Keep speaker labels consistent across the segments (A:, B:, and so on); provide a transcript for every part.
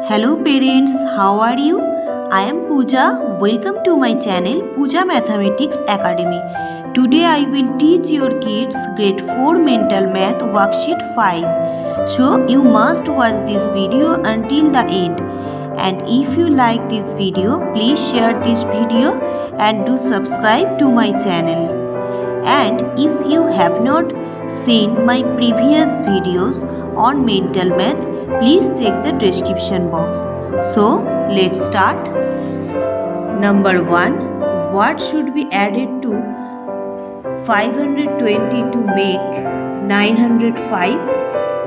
A: Hello parents, how are you? I am Puja. Welcome to my channel Puja Mathematics Academy. Today I will teach your kids grade 4 mental math worksheet 5. So you must watch this video until the end. And if you like this video, please share this video and do subscribe to my channel. And if you have not seen my previous videos on mental math, please check the description box. So let's start. Number 1. What should be added to 520 to make 905?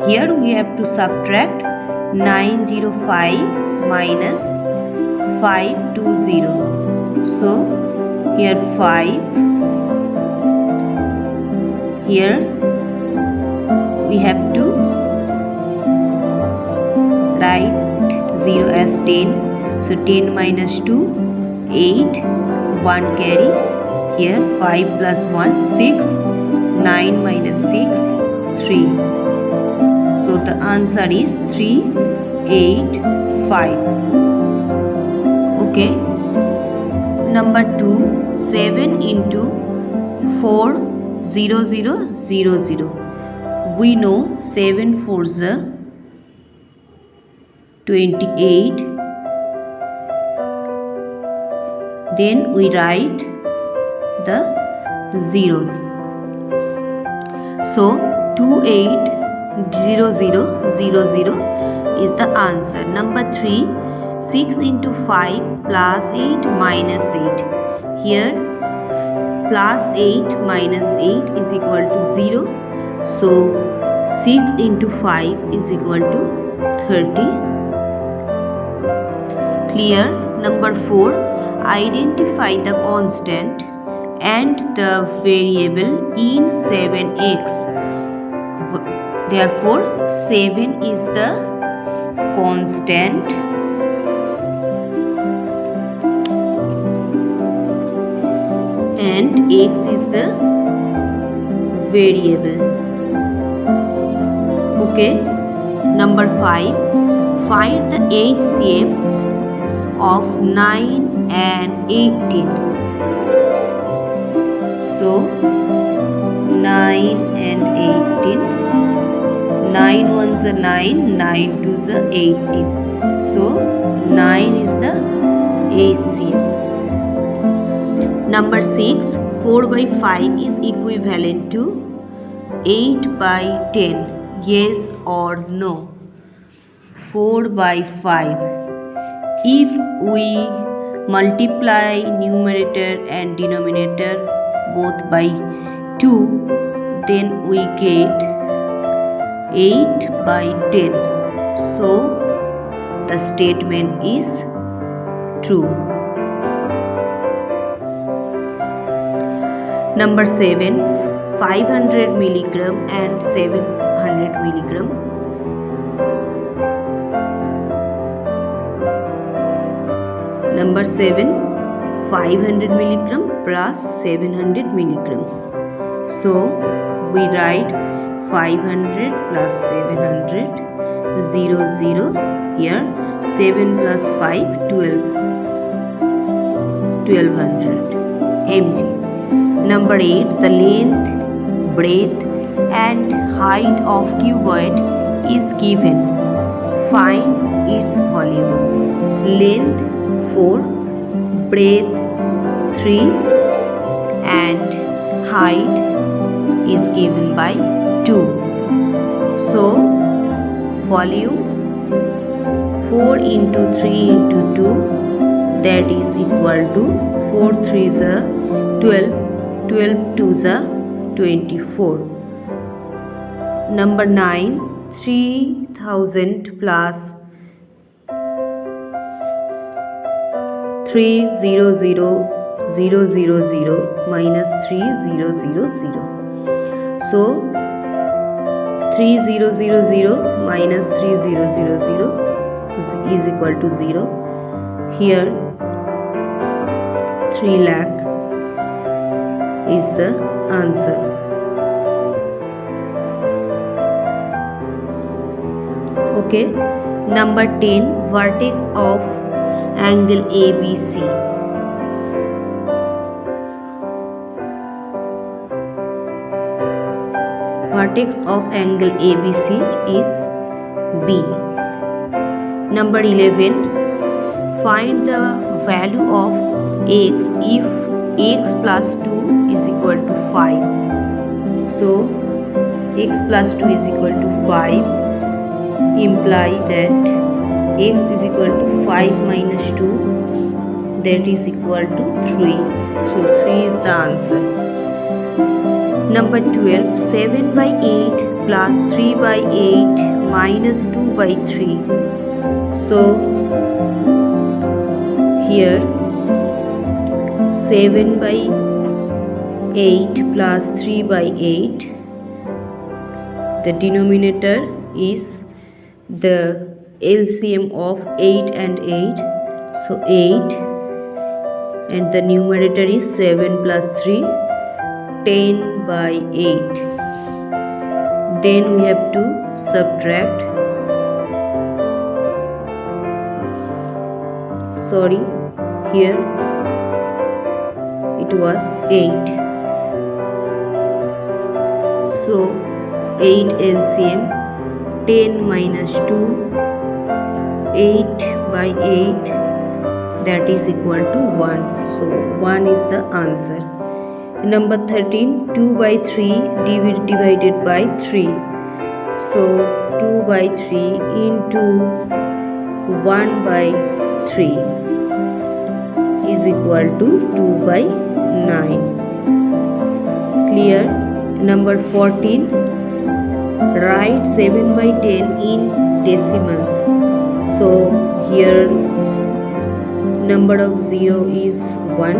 A: Here we have to subtract 905 minus 520. So here 5. Here we have to write 0 as 10. So 10 minus 2, 8, 1 carry. Here 5 plus 1, 6, 9 minus 6, 3. So the answer is 3, 8, 5. Okay. Number 2, 7 into 4, 0, 0, 0, 0. We know 7 4s are 28. Then we write the zeros. So 280000 is the answer. Number 3, 6 into 5 plus 8 minus 8. Here plus 8 minus 8 is equal to 0. So 6 into 5 is equal to 30. Clear? Number 4. Identify the constant and the variable in 7x. Therefore, 7 is the constant and x is the variable. Okay. Number 5. Find the HCF of 9 and 18. So 9 and 18. 9 ones are 9, 9 twos are 18. So 9 is the HCF. Number 6, 4 by 5 is equivalent to 8 by 10. Yes or no? 4 by 5. If we multiply numerator and denominator both by 2, then we get 8 by 10. So the statement is true. Number 7, 500 milligram and 700 milligram. Number 7, 500 milligram plus 700 milligram. So we write 500 plus 700, 0, 0. Here 7 plus 5, 12. 1200 mg. Number 8, the length, breadth and height of cuboid is given. Find its volume. Length 4, breadth 3 and height is given by 2. So volume 4 into 3 into 2, that is equal to 4 3s are 12, 12 2s are 24. Number 9, 3000 plus 300000 minus 3000. So 3000 minus 3000 is equal to 0. Here 3 lakh is the answer. Okay. Number 10. Vertex of angle ABC. Vertex of angle ABC is B. Number 11. Find the value of x if x plus 2 is equal to 5. So x plus 2 is equal to 5 imply that x is equal to 5 minus 2, that is equal to 3. So 3 is the answer. Number 12. 7 by 8 plus 3 by 8 minus 2 by 3. So here 7 by 8 plus 3 by 8, the denominator is the LCM of 8 and 8, so 8, and the numerator is 7 plus 3, 10 by 8. Then we have to subtract, here it was 8. So 8 LCM, 10 minus 2, 8 by 8, that is equal to 1. So 1 is the answer. Number 13. 2 by 3 divided by 3. So 2 by 3 into 1 by 3 is equal to 2 by 9. Clear? Number 14. Write 7 by 10 in decimals. So here number of 0 is 1,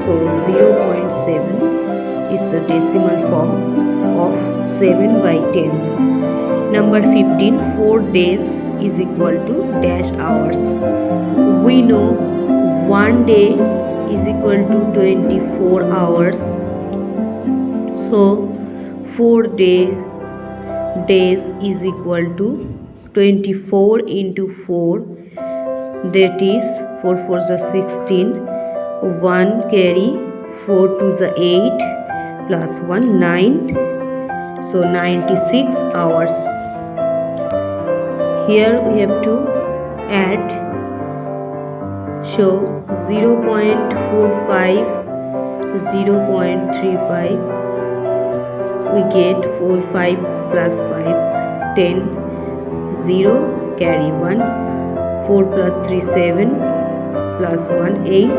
A: so 0.7 is the decimal form of 7 by 10. Number 15. 4 days is equal to dash hours. We know 1 day is equal to 24 hours. So 4 days is equal to 24 into 4, that is 4 4s are 16, 1 carry, 4 2s are 8, plus 1 9, so 96 hours. Here we have to add, so 0.45, 0.35, we get 4 5 plus 5 10, 0 carry 1, 4 plus 3 7, plus 1 8,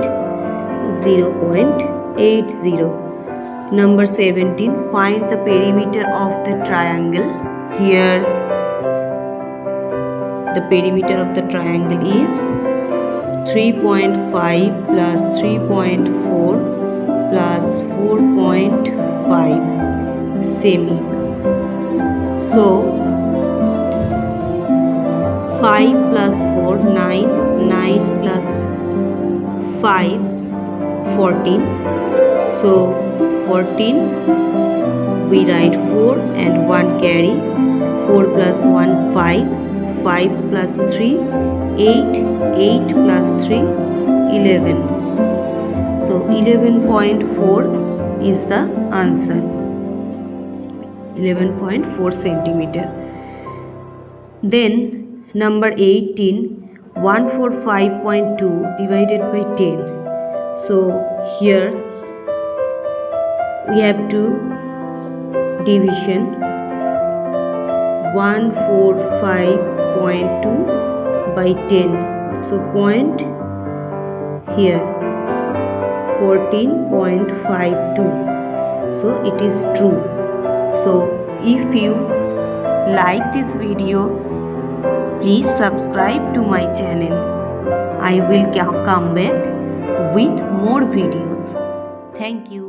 A: 0.80. Number 17. Find the perimeter of the triangle. Here the perimeter of the triangle is 3.5 plus 3.4 plus 4.5 semi. So 5 plus 4 9, 9 plus 5 14. So 14 we write 4 and 1 carry, 4 plus 1 5, 5 plus 3 8, 8 plus 3 11. So 11.4 is the answer. 11.4 centimeter. Then number 18. 145.2 divided by 10. So here we have to division 145.2 by 10. So point here 14.52. So it is true. So if you like this video, please subscribe to my channel. I will come back with more videos. Thank you.